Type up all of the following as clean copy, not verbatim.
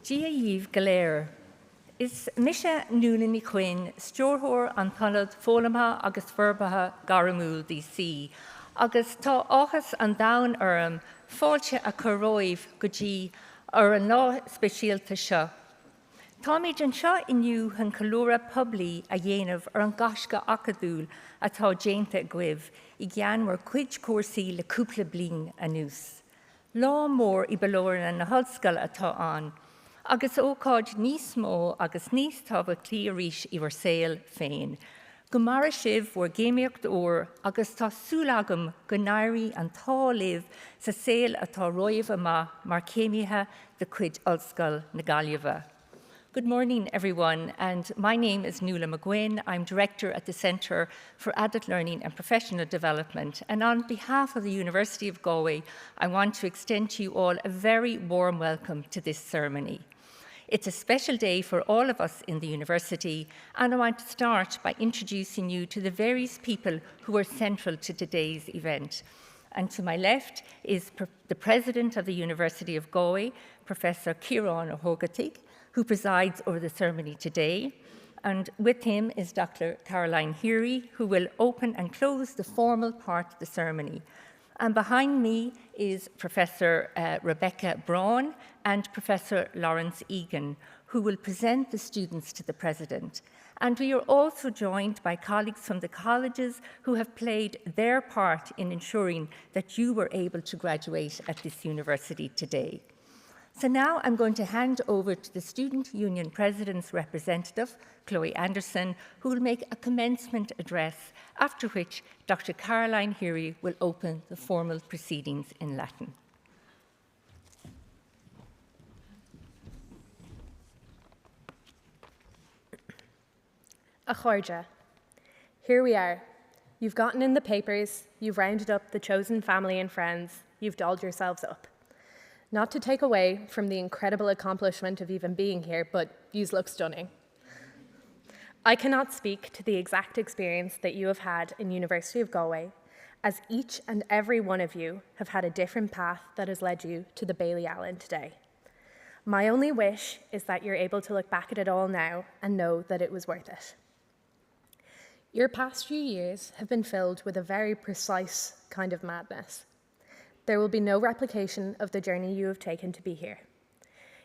Dia Yves Galéir. Is Misha Nulani Quinn, Stjórthóir an Talad Fólama agus Verbatha Garamúl DC, agus tá áchas an dain fáilte a choróibh go dtí ar an lá speisialta seo. Tá méid an seo inniu an calóra poblí a dhéanamh ar an gasca acadúil atá déanta guibh I gceann mar cuid cuasaí le cúpla bliain anuas. Lá mór I balóranna na hallscoil atá an, agus ócáid níos mó agus níos tábhacht clí arís I bhar saoil féin. Go mara sibh bhór géimeocht ór agus tá súlagam go nairí an tálamh sa saoil atá roimh amach mar céimithe de cuid ollscoil na Gaillimhe. Good morning, everyone, and my name is Nuala McGuinn. I'm Director at the Centre for Adult Learning and Professional Development, and on behalf of the University of Galway, I want to extend to you all a very warm welcome to this ceremony. It's a special day for all of us in the university, and I want to start by introducing you to the various people who are central to today's event. And to my left is the President of the University of Galway, Professor Ciarán O'Hogatig, who presides over the ceremony today. And with him is Dr. Caroline Heary, who will open and close the formal part of the ceremony. And behind me is Professor Rebecca Braun and Professor Lawrence Egan, who will present the students to the President. And we are also joined by colleagues from the colleges who have played their part in ensuring that you were able to graduate at this university today. So now I'm going to hand over to the Student Union President's representative, Chloe Anderson, who will make a commencement address, after which Dr. Caroline Heary will open the formal proceedings in Latin. A chóirde. Here we are. You've gotten in the papers, you've rounded up the chosen family and friends, you've dolled yourselves up. Not to take away from the incredible accomplishment of even being here, but yous look stunning. I cannot speak to the exact experience that you have had in University of Galway, as each and every one of you have had a different path that has led you to the Baillie Allen today. My only wish is that you're able to look back at it all now and know that it was worth it. Your past few years have been filled with a very precise kind of madness. There will be no replication of the journey you have taken to be here.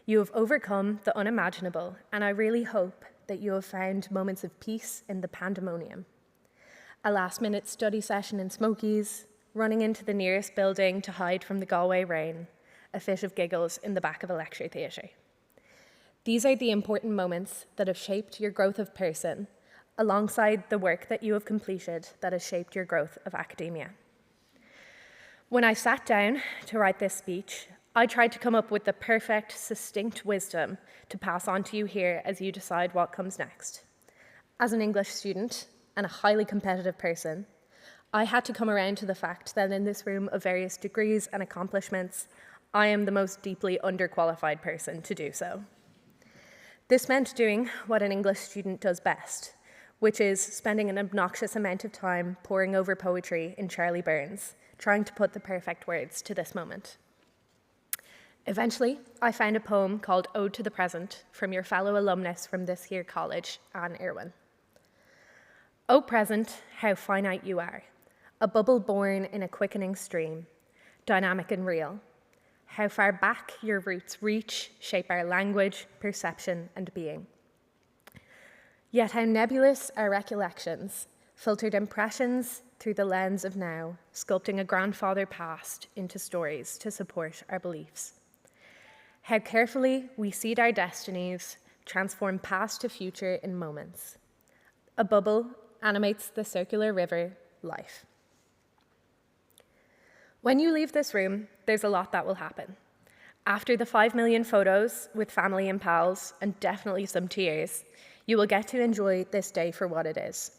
You have overcome the unimaginable, and I really hope that you have found moments of peace in the pandemonium. A last-minute study session in Smokies, running into the nearest building to hide from the Galway rain, a fit of giggles in the back of a lecture theatre. These are the important moments that have shaped your growth of person, alongside the work that you have completed that has shaped your growth of academia. When I sat down to write this speech, I tried to come up with the perfect, succinct wisdom to pass on to you here as you decide what comes next. As an English student and a highly competitive person, I had to come around to the fact that in this room of various degrees and accomplishments, I am the most deeply underqualified person to do so. This meant doing what an English student does best, which is spending an obnoxious amount of time poring over poetry in Charlie Burns, trying to put the perfect words to this moment. Eventually, I found a poem called Ode to the Present from your fellow alumnus from this here college, Anne Irwin. O present, how finite you are, a bubble born in a quickening stream, dynamic and real. How far back your roots reach, shape our language, perception, and being. Yet how nebulous our recollections, filtered impressions through the lens of now, sculpting a grandfather past into stories to support our beliefs. How carefully we seed our destinies, transform past to future in moments. A bubble animates the circular river, life. When you leave this room, there's a lot that will happen. After the 5 million photos with family and pals, and definitely some tears, you will get to enjoy this day for what it is.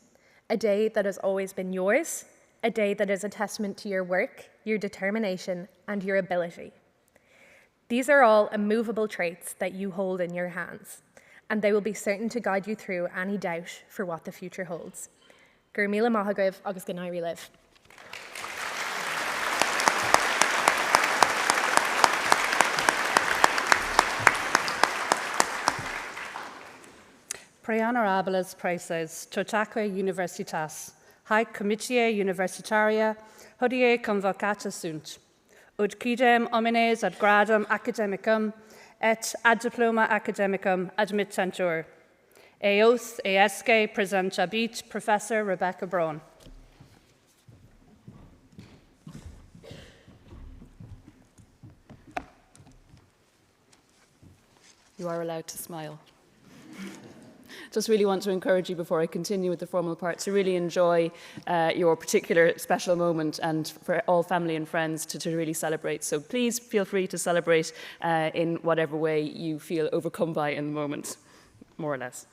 A day that has always been yours, a day that is a testament to your work, your determination, and your ability. These are all immovable traits that you hold in your hands, and they will be certain to guide you through any doubt for what the future holds. Gur míle maith agaibh agus go nairi live. Pre honorables praeses totaque universitas, haec comitia universitaria hodie convocata sunt, ut quidem homines ad gradum academicum et ad diploma academicum admittentur. Eos esque presentabit Professor Rebecca Braun. You are allowed to smile. Just really want to encourage you before I continue with the formal part to really enjoy your particular special moment, and for all family and friends to really celebrate. So please feel free to celebrate in whatever way you feel overcome by in the moment, more or less.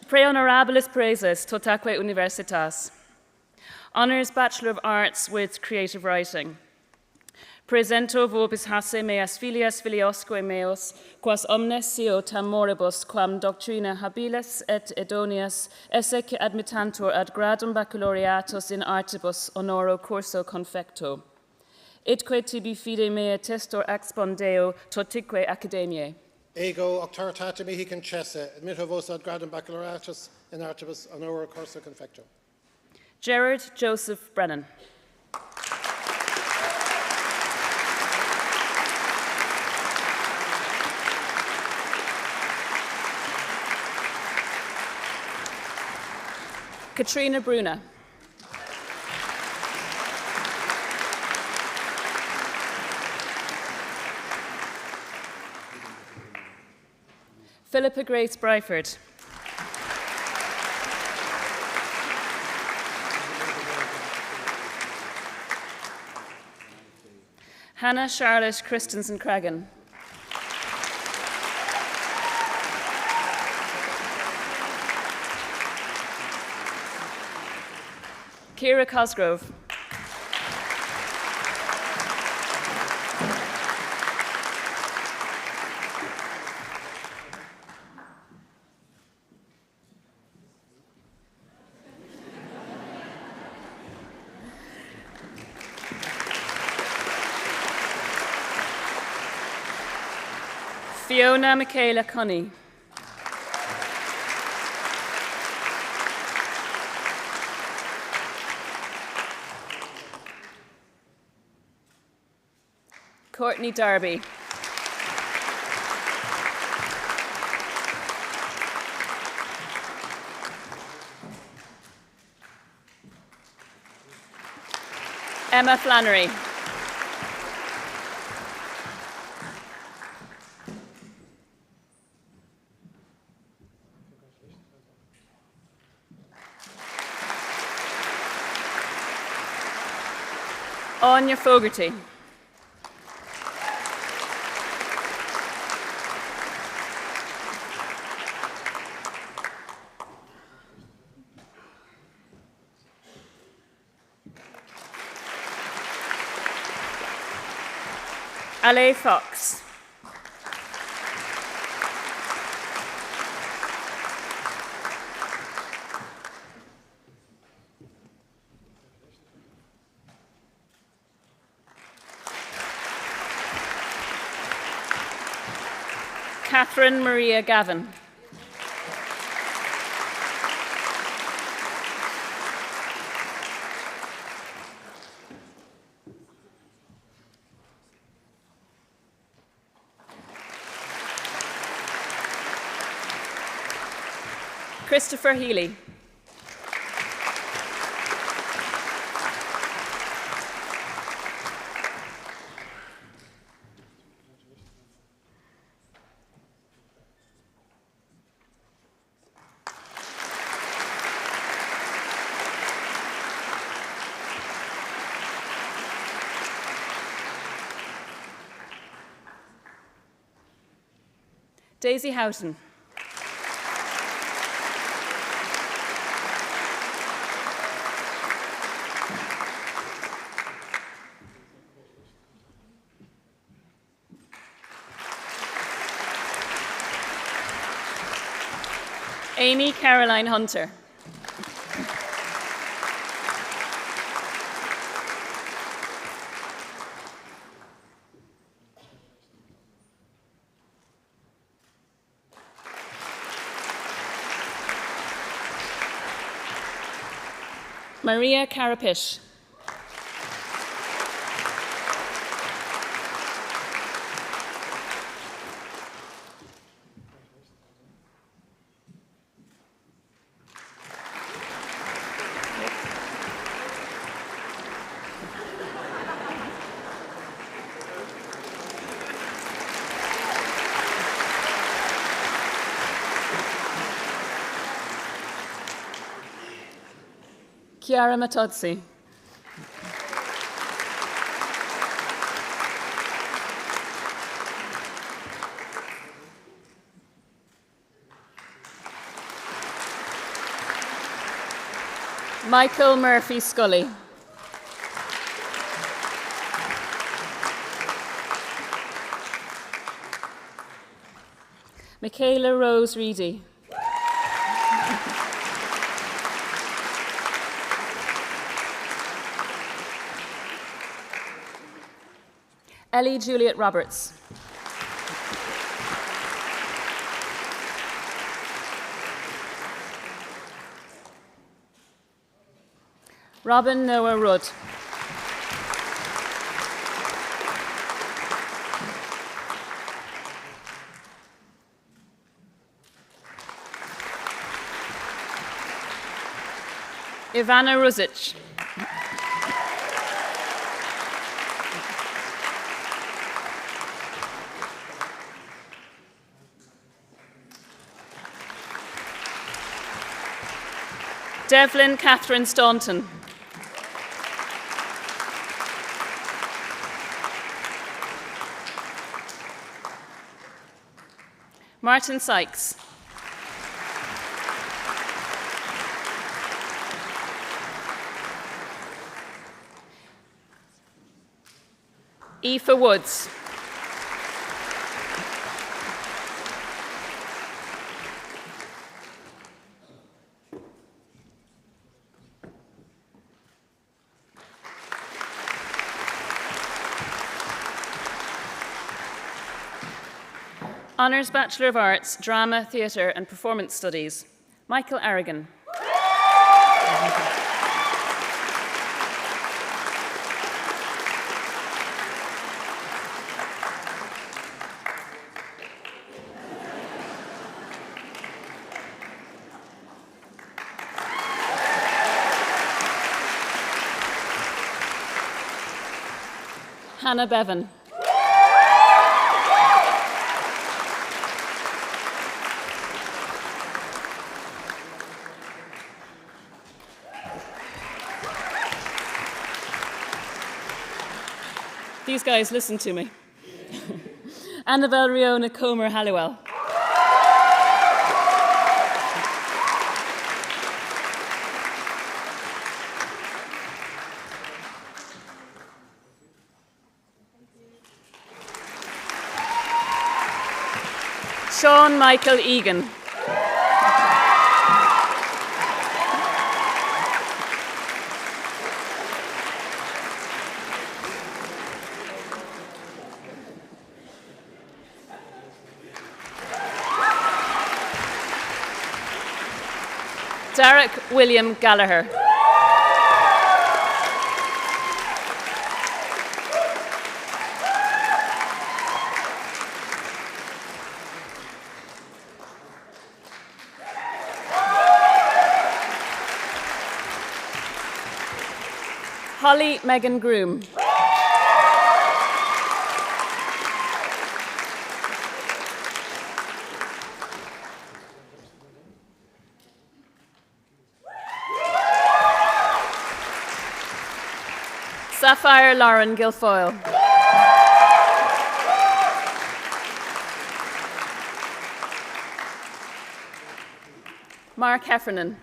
Pre honorabilis praeses totaque universitas. Honours Bachelor of Arts with Creative Writing. Presento vobis hasse meas filias filiosque meos, quas omnes sio tam moribus, quam doctrina habilis et idonias, esse que admittantur ad gradum baccalaureatus in artibus honoro curso confecto. Itque tibi fide mea testor expondeo totique academiae. Ego octortata mihi concesse, admitto vos ad gradum baccalaureatus in artibus honoro curso confecto. Gerard Joseph Brennan. Katrina Bruna. Philippa Grace Bryford. Hannah Charlotte Christensen Cragan. Ciara Cosgrove. Fiona Michaela Cunny. Courtney Darby. Emma Flannery. Anya Fogarty. Ale Fox. Catherine Maria Gavin. Christopher Healy. Daisy Houghton. Amy Caroline Hunter. Maria Carapish. Chiara Matozzi. Michael Murphy Scully. Michaela Rose Reedy. Ellie Juliet Roberts. Robin Noah Rudd. Ivana Ruzic. Devlin Catherine Staunton. Martin Sykes. Aoife Woods. Honours Bachelor of Arts, Drama, Theatre and Performance Studies, Michael Aragon. Hannah Bevan. These guys, listen to me. Annabelle Riona Comer Halliwell. Sean Michael Egan. Derek William Gallagher. Holly Megan Groom. Sapphire Lauren Guilfoyle. Mark Heffernan.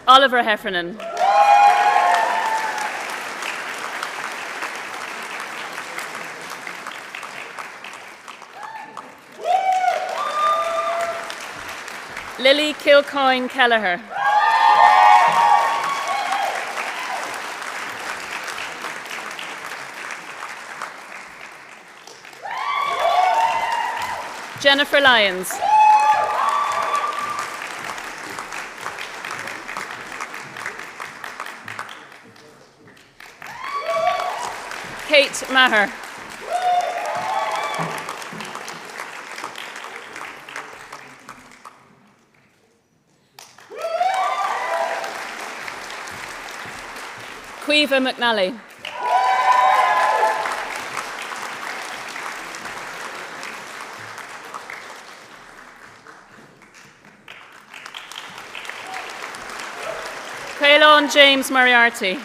Oliver Heffernan. Lily Kilcoyne Kelleher. Jennifer Lyons. Kate Maher. Caoimhe McNally. Caolan James Moriarty.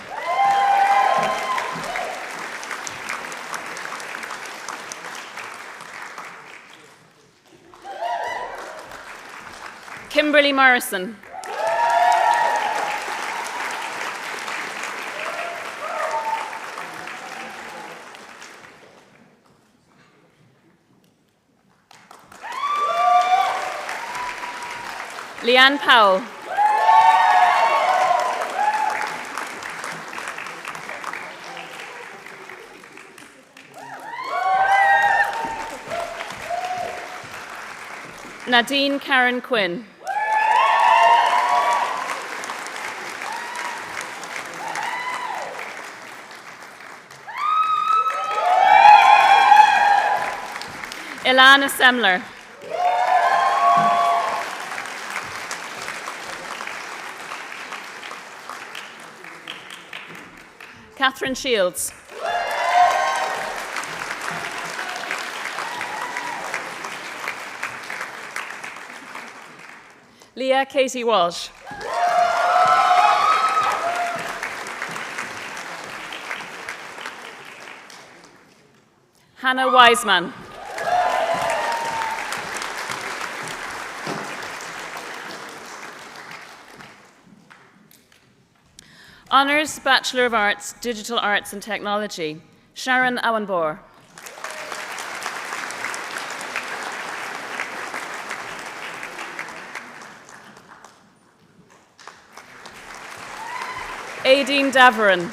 Kimberly Morrison. Leanne Powell. Nadine Karen Quinn. Ilana Semler. Catherine Shields. Leah Katie Walsh. Hannah Wiseman. Honours Bachelor of Arts, Digital Arts and Technology, Sharon Awenbor. Aideen Daverin.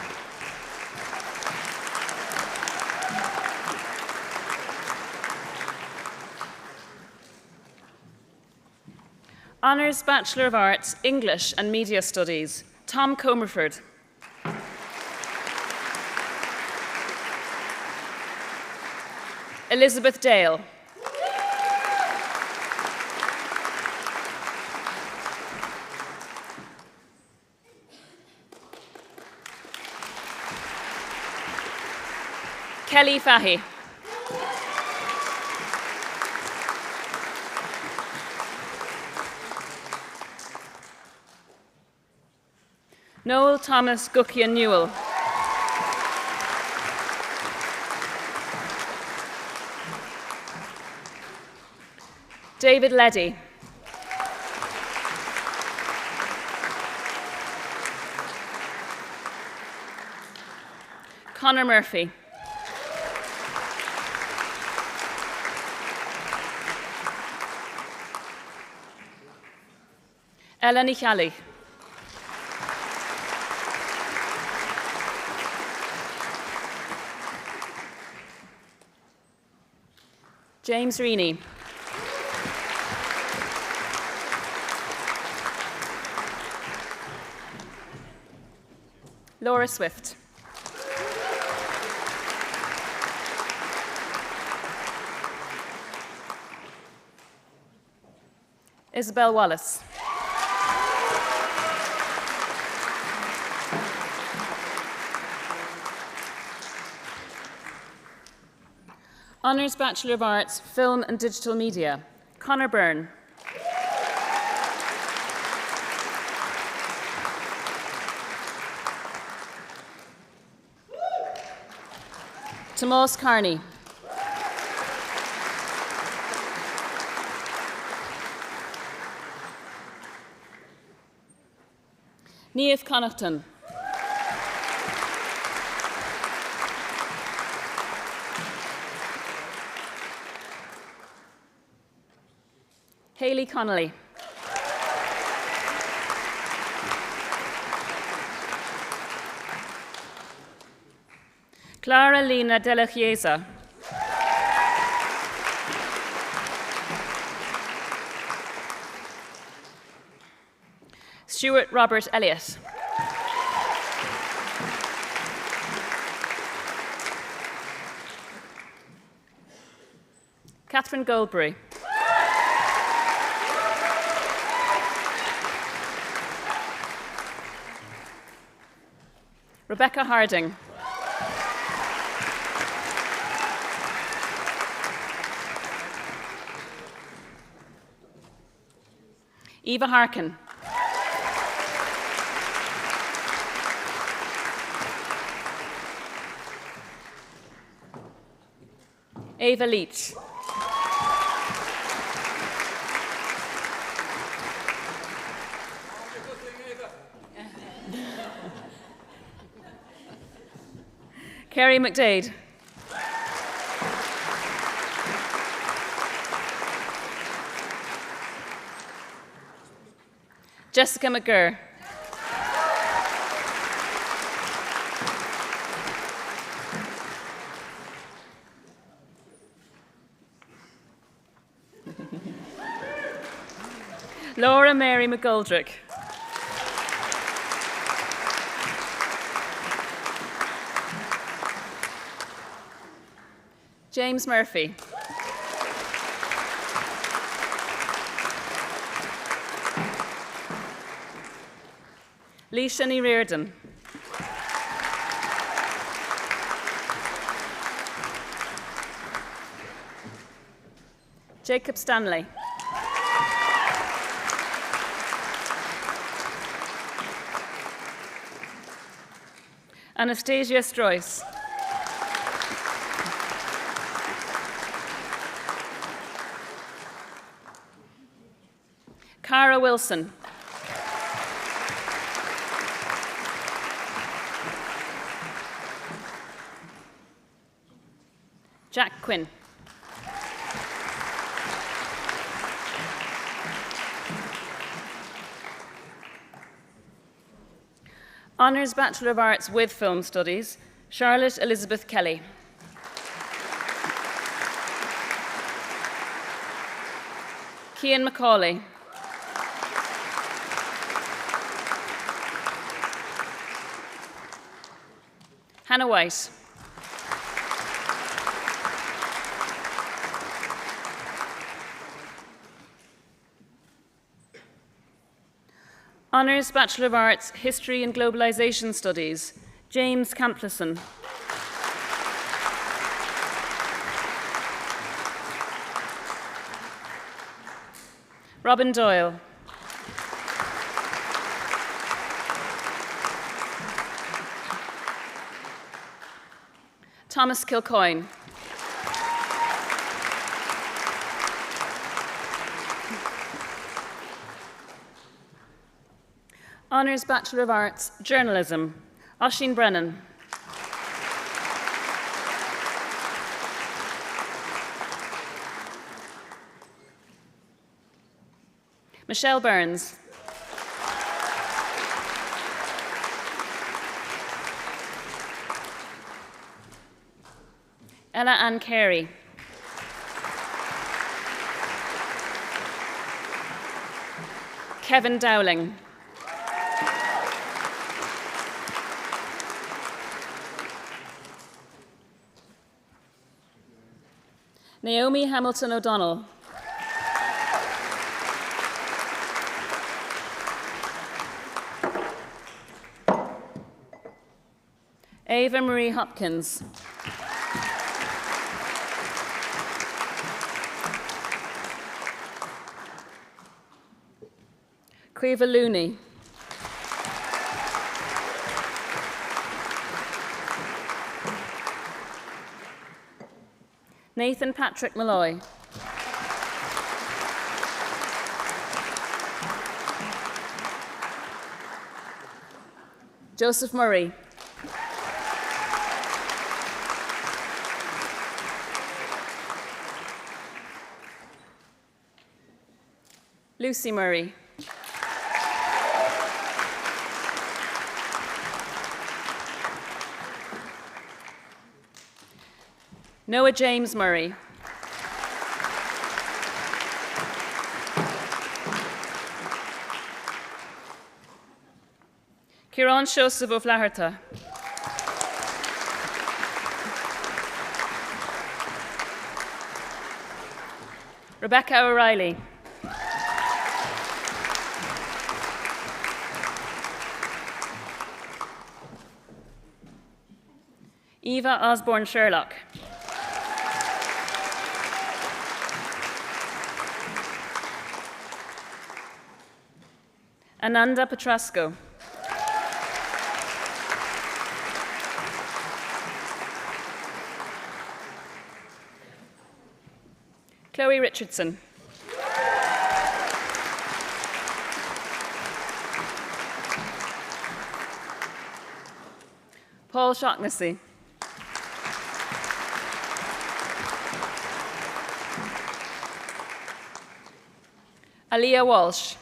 Honours Bachelor of Arts, English and Media Studies, Tom Comerford. Elizabeth Dale. Kelly Fahy. Noel Thomas Guckian Newell. David Leddy. Conor Murphy. Ellen Ichali. James Reaney. Laura Swift. Isabel Wallace. Honours Bachelor of Arts, Film and Digital Media, Conor Byrne. Tomás Carney. Niamh Connaughton. Hayley Connolly. Clara Lina de la Chiesa. Stuart Robert Elliott. Catherine Goldberry. Rebecca Harding. Eva Harkin. Ava Leach. Kerry McDade. Jessica McGurr. Laura Mary McGoldrick. James Murphy. Lee Shani Reardon. Jacob Stanley. Anastasia Stroyce. Cara Wilson. Jack Quinn. Honours Bachelor of Arts with Film Studies, Charlotte Elizabeth Kelly. Cian Macaulay. Hannah White. Honours Bachelor of Arts, History and Globalisation Studies, James Campleson. Robin Doyle. Thomas Kilcoyne. Honours Bachelor of Arts, Journalism, Oisin Brennan. Michelle Burns. Ella Ann Carey. Kevin Dowling. Naomi Hamilton O'Donnell. Ava Marie Hopkins. Caoimhe Looney. Nathan Patrick Malloy. Joseph Murray. Lucy Murray. Noah James Murray. Ciarán Siosaf ó Fleathirtha. Rebecca O'Reilly. Eva Osborne Sherlock. Ananda Petrasco. Chloe Richardson. Paul Shaughnessy. Aliyah Walsh.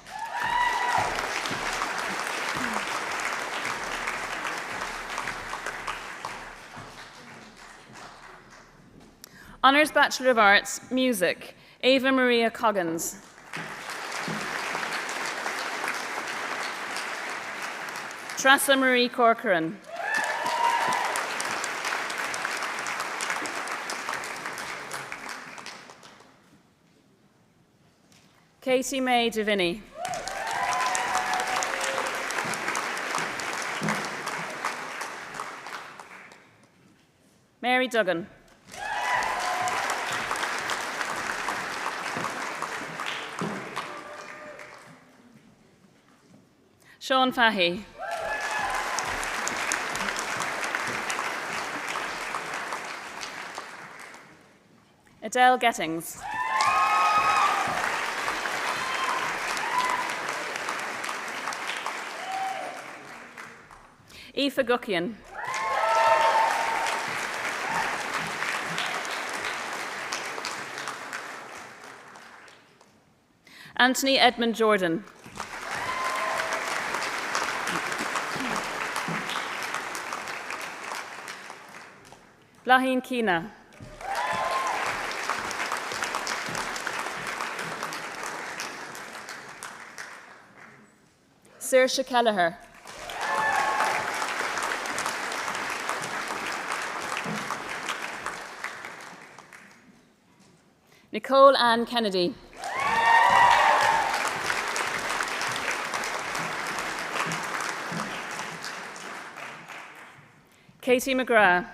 Honours Bachelor of Arts, Music, Ava Maria Coggins. Tressa Marie Corcoran. Katie May Deviney. Mary Duggan. Sean Fahey. Adele Gettings. Aoife Guckian. Anthony Edmund Jordan. Blaheen Keena. Saoirse Kelleher. Nicole Ann Kennedy. Katie McGrath.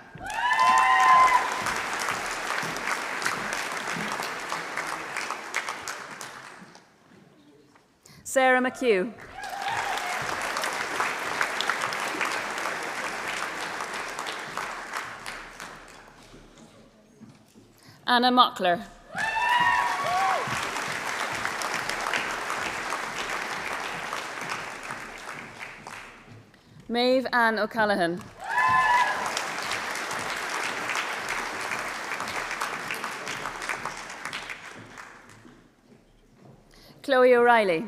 Sarah McHugh. Anna Mockler. Maeve Ann O'Callaghan. Chloe O'Reilly.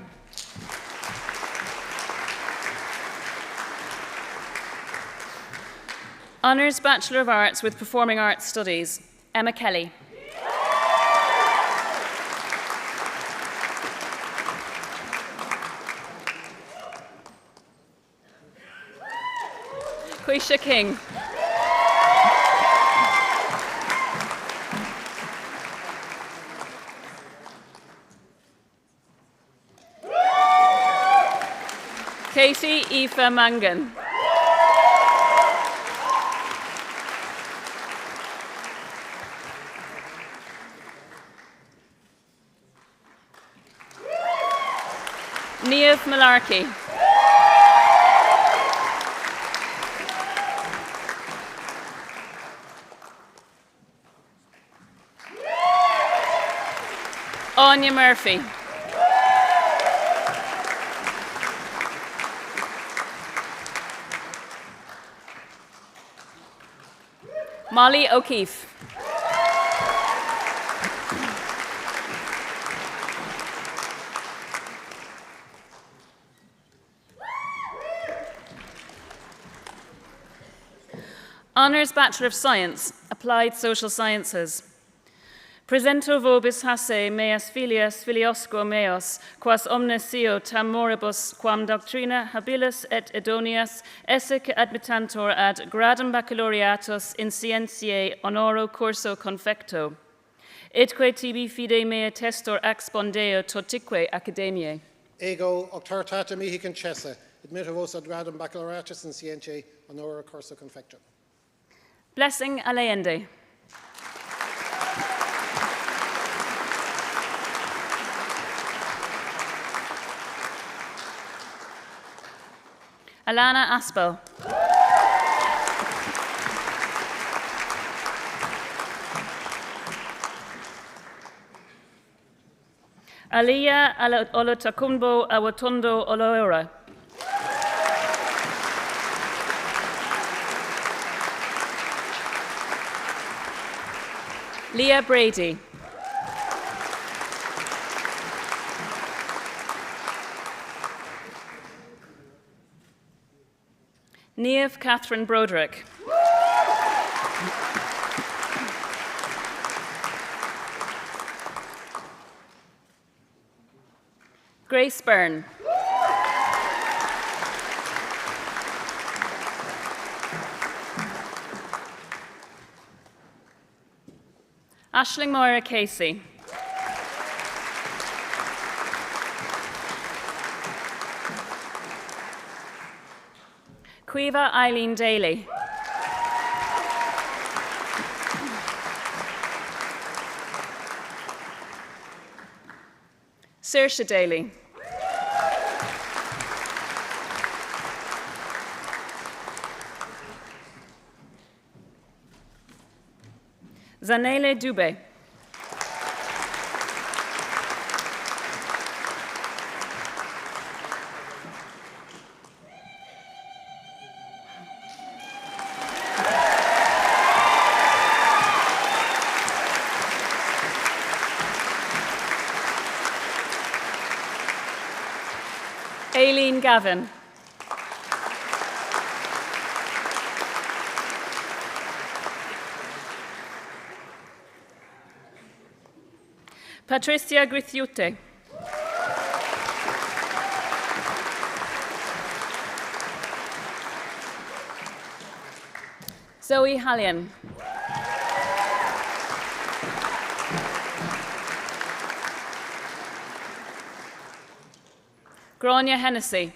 Honours Bachelor of Arts with Performing Arts Studies, Emma Kelly. Quisha King. Katie Aoife Mangan. Niamh Malarkey. Anya Murphy. Molly O'Keefe. Honours Bachelor of Science, Applied Social Sciences. Presento vobis hasse meas filias filiosco meos, quas omnesio tam moribus quam doctrina habilis et idonias esse admittantur ad gradum baccalaureatus in scientiae honoro curso confecto. Itque tibi fide mea testor expondeo totique academiae. Ego octartata mihi concessa, admitto vos ad gradum baccalaureatus in scientiae honoro curso confecto. Blessing alleende. Alana Aspel. Alia Olotacumbo Awatondo Oloora. Leah Brady. Niamh Catherine Broderick. Grace Byrne. Aisling Moira Casey. Quiva Eileen Daly. Saoirse Daly. Zanele Dube. Aileen Gavin. Patricia Grithiute. Zoe Hallian. Grania Hennessy.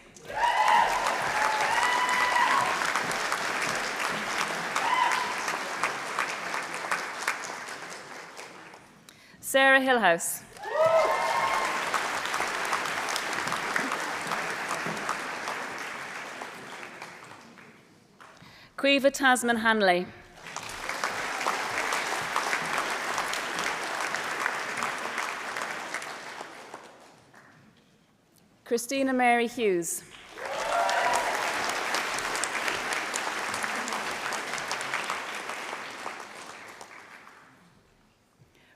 Sarah Hillhouse. Quiva Tasman Hanley. Christina Mary Hughes.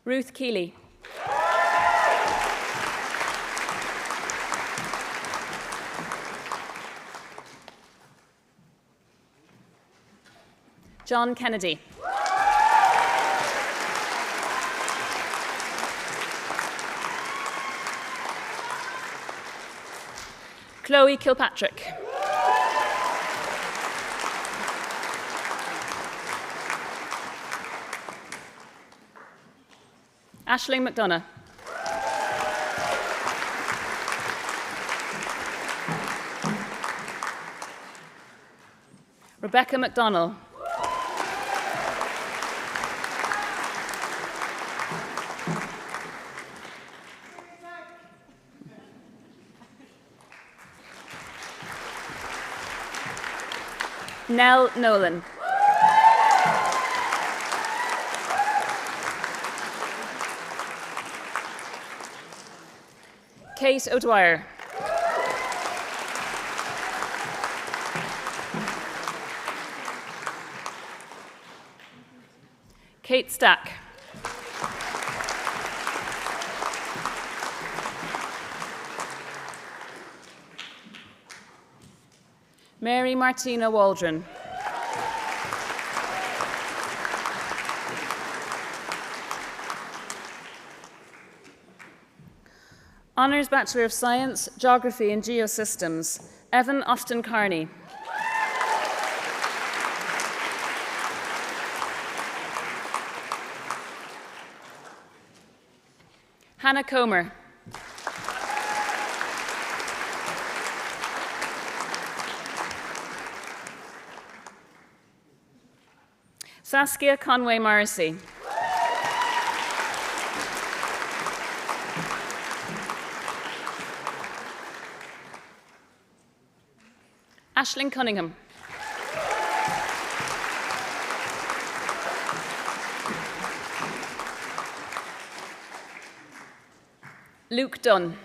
Ruth Keeley. John Kennedy. Chloe Kilpatrick. Aisling McDonough. Rebecca McDonnell. Nell Nolan. Kate O'Dwyer. Kate Stack. Mary Martina Waldron. Honours Bachelor of Science, Geography and Geosystems, Evan Austin Carney. Hannah Comer. Saskia Conway Morrissey. Aisling Cunningham. Luke Dunn.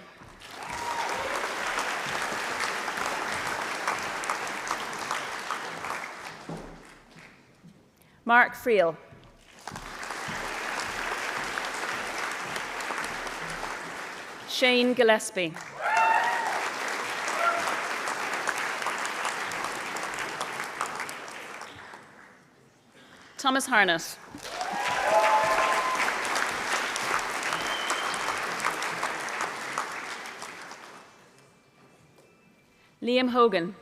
Mark Friel. Shane Gillespie. Thomas Harnett. Liam Hogan.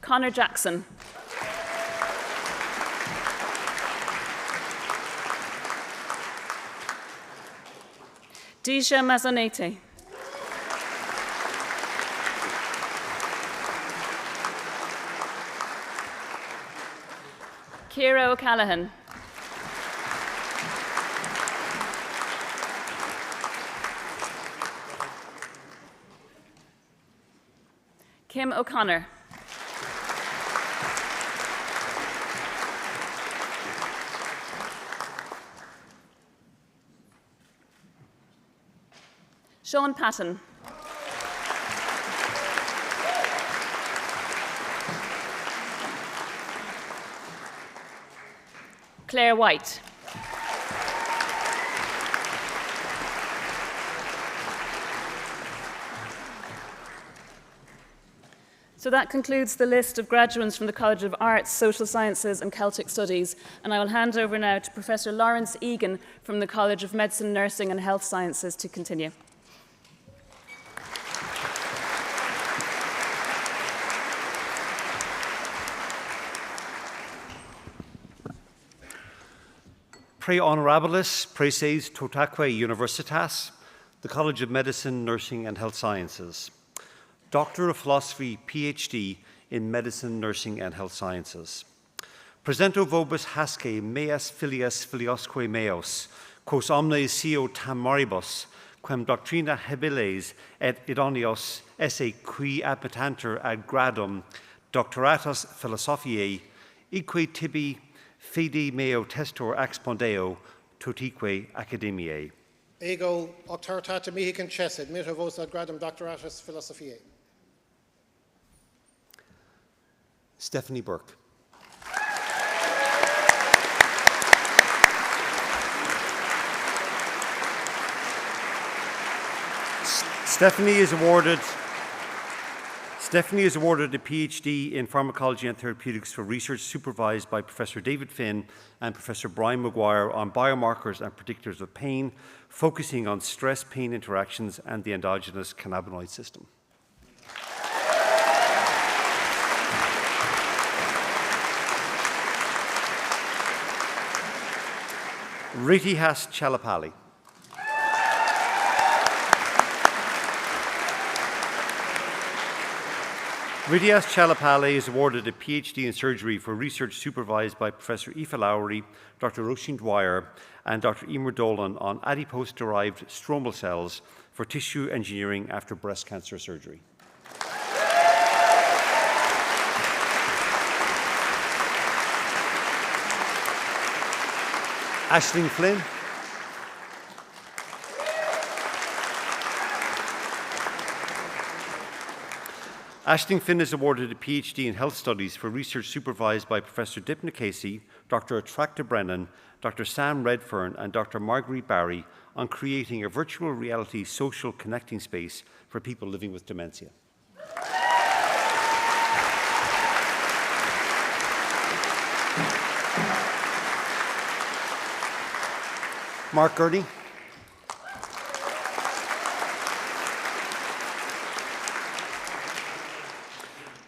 Connor Jackson. Deisha Mazzonete. Ciara O'Callaghan. Kim O'Connor. Sean Patton. Claire White. So that concludes the list of graduates from the College of Arts, Social Sciences and Celtic Studies, and I will hand over now to Professor Lawrence Egan from the College of Medicine, Nursing and Health Sciences to continue. Pre honorabilis praeses totaque universitas, the College of Medicine, Nursing and Health Sciences. Doctor of Philosophy, PhD in Medicine, Nursing and Health Sciences. Presento vobis hasce meas filias filiosque meos, quos omnes scio tam moribus, quem doctrina hebiles et idoneos esse qui appetanter ad gradum doctoratus philosophiae, ique tibi fide meo testor expondeo totique academiae. Ego auctortata mihi concessit, mita vos ad gradum doctoratus philosophiae. Stephanie Burke. Stephanie is awarded a PhD in Pharmacology and Therapeutics for research supervised by Professor David Finn and Professor Brian Maguire on biomarkers and predictors of pain, focusing on stress-pain interactions and the endogenous cannabinoid system. Ritihas Chalapali. Ritihas Chalapali is awarded a PhD in surgery for research supervised by Professor Aoife Lowry, Dr. Roisin Dwyer, and Dr. Emer Dolan on adipose-derived stromal cells for tissue engineering after breast cancer surgery. Aisling Flynn. Aisling Finn is awarded a PhD in Health Studies for research supervised by Professor Dipna Casey, Dr. Attracta Brennan, Dr. Sam Redfern and Dr. Marguerite Barry on creating a virtual reality social connecting space for people living with dementia. Mark Gurney.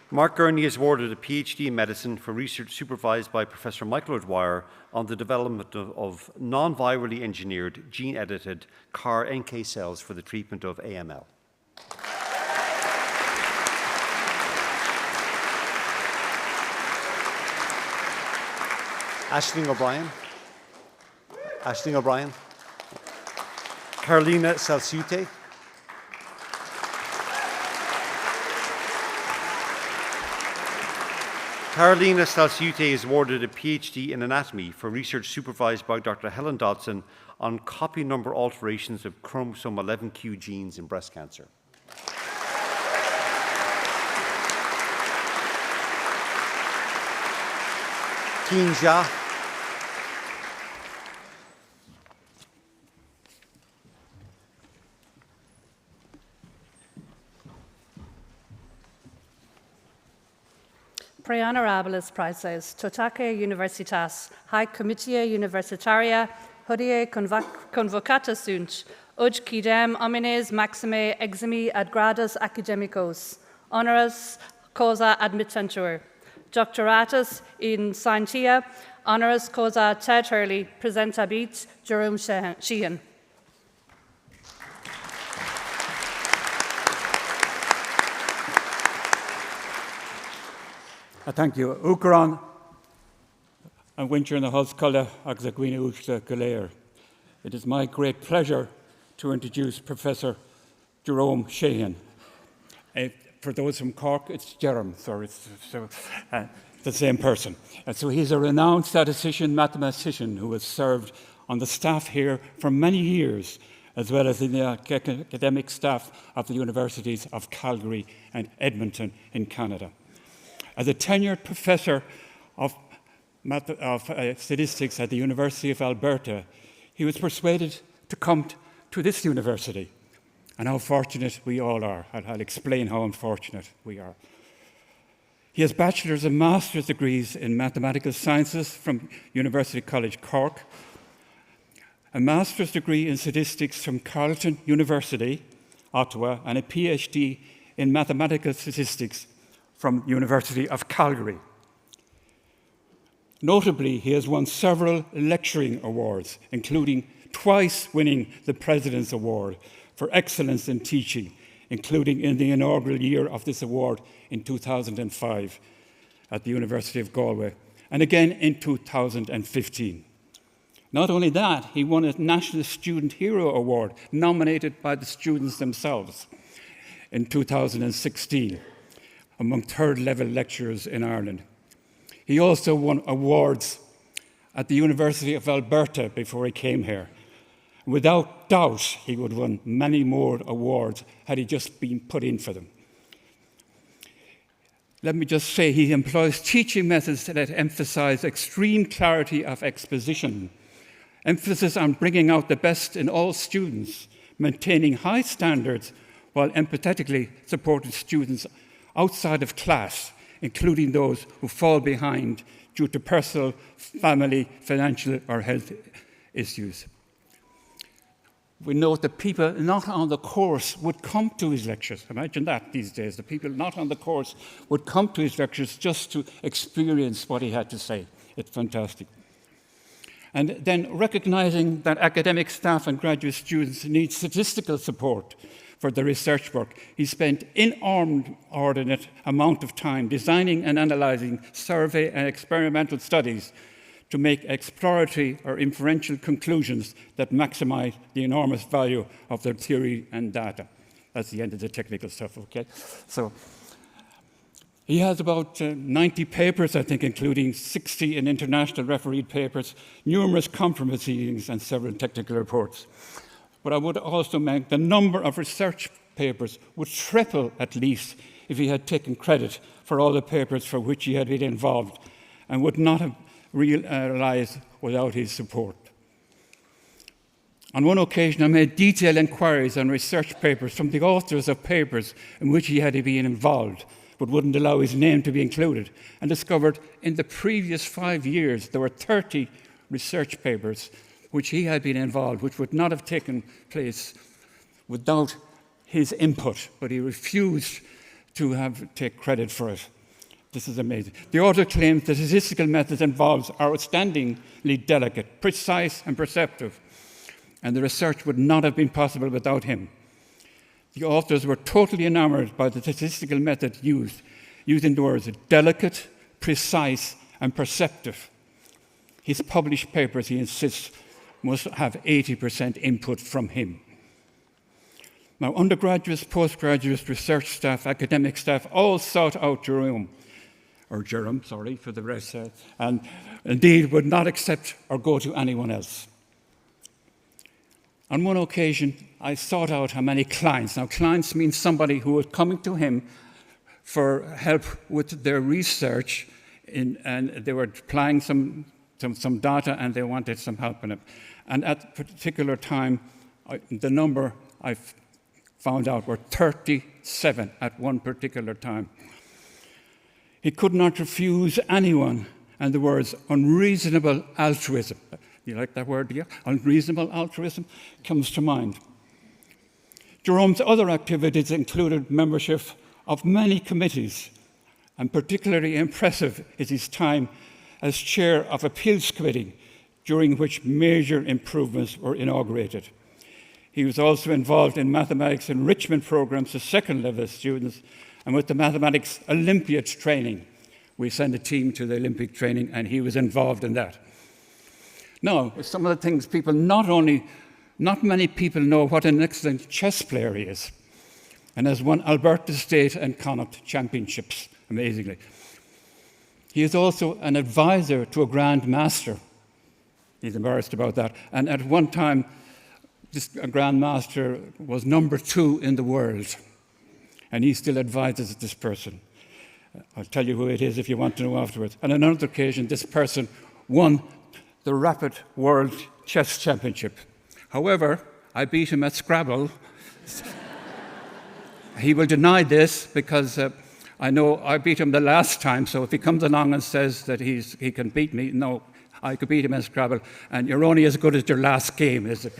Mark Gurney is awarded a PhD in medicine for research supervised by Professor Michael O'Dwyer on the development of non-virally engineered, gene-edited CAR NK cells for the treatment of AML. Aisling O'Brien. Aisling O'Brien. Carolina Salciute. Carolina Salciute is awarded a PhD in anatomy for research supervised by Dr. Helen Dodson on copy number alterations of chromosome 11q genes in breast cancer. Keen Jia. Pre honorabilis prizes, Totaque Universitas, Haec Comitia Universitaria, Hodie convocata sunt, Uj quidem homines maxime eximi ad gradus academicos, honoris causa admittentur, doctoratus in scientia, honoris causa Ted Hurley, presentabit Jerome Sheehan. Thank you. Ukran and winter in the house color Agzaguina Ushla Galair. It is my great pleasure to introduce Professor Jerome Sheehan. For those from Cork, it's Jerome, sorry, the same person. So he's a renowned statistician, mathematician who has served on the staff here for many years, as well as in the academic staff of the universities of Calgary and Edmonton in Canada. As a tenured professor of statistics at the University of Alberta, he was persuaded to come to this university. And how fortunate we all are. I'll explain how unfortunate we are. He has bachelor's and master's degrees in mathematical sciences from University College Cork, a master's degree in statistics from Carleton University, Ottawa, and a PhD in mathematical statistics from University of Calgary. Notably, he has won several lecturing awards, including twice winning the President's Award for excellence in teaching, including in the inaugural year of this award in 2005 at the University of Galway, and again in 2015. Not only that, he won a National Student Hero Award nominated by the students themselves in 2016 among third-level lecturers in Ireland. He also won awards at the University of Alberta before he came here. Without doubt, he would have won many more awards had he just been put in for them. Let me just say he employs teaching methods that emphasize extreme clarity of exposition, emphasis on bringing out the best in all students, maintaining high standards while empathetically supporting students outside of class, including those who fall behind due to personal, family, financial, or health issues. We note that people not on the course would come to his lectures. Imagine that these days. The people not on the course would come to his lectures just to experience what he had to say. It's fantastic. And then recognizing that academic staff and graduate students need statistical support for the research work, he spent inordinate amount of time designing and analyzing survey and experimental studies to make exploratory or inferential conclusions that maximize the enormous value of their theory and data. That's the end of the technical stuff, okay? So he has about 90 papers, I think, including 60 in international refereed papers, numerous conference proceedings, and several technical reports. But I would also make the number of research papers would triple at least if he had taken credit for all the papers for which he had been involved and would not have realized without his support. On one occasion, I made detailed inquiries on research papers from the authors of papers in which he had been involved, but wouldn't allow his name to be included, and discovered in the previous 5 years there were 30 research papers which he had been involved, which would not have taken place without his input, but he refused to take credit for it. This is amazing. The author claims the statistical method involves are outstandingly delicate, precise, and perceptive, and the research would not have been possible without him. The authors were totally enamored by the statistical method using the words delicate, precise, and perceptive. His published papers, he insists, must have 80% input from him. Now, undergraduates, postgraduates, research staff, academic staff all sought out Jerome, for the rest, and indeed would not accept or go to anyone else. On one occasion, I sought out how many clients. Now, clients mean somebody who was coming to him for help with their research, and they were applying some data and they wanted some help in it. And at a particular time, the number I found out were 37 at one particular time. He could not refuse anyone, and the words unreasonable altruism. You like that word, do you? Unreasonable altruism comes to mind. Jerome's other activities included membership of many committees, and particularly impressive is his time as chair of Appeals Committee, during which major improvements were inaugurated. He was also involved in mathematics enrichment programs for second-level students, and with the mathematics Olympiad training. We sent a team to the Olympic training, and he was involved in that. Now, some of the things not many people know what an excellent chess player he is, and has won Alberta State and Connacht championships, amazingly. He is also an advisor to a Grand Master. He's embarrassed about that. And at one time, this Grand Master was number 2 in the world. And he still advises this person. I'll tell you who it is if you want to know afterwards. And on another occasion, this person won the Rapid World Chess Championship. However, I beat him at Scrabble. He will deny this because I know I beat him the last time, so if he comes along and says that he can beat me, no, I could beat him at Scrabble, and you're only as good as your last game, is it?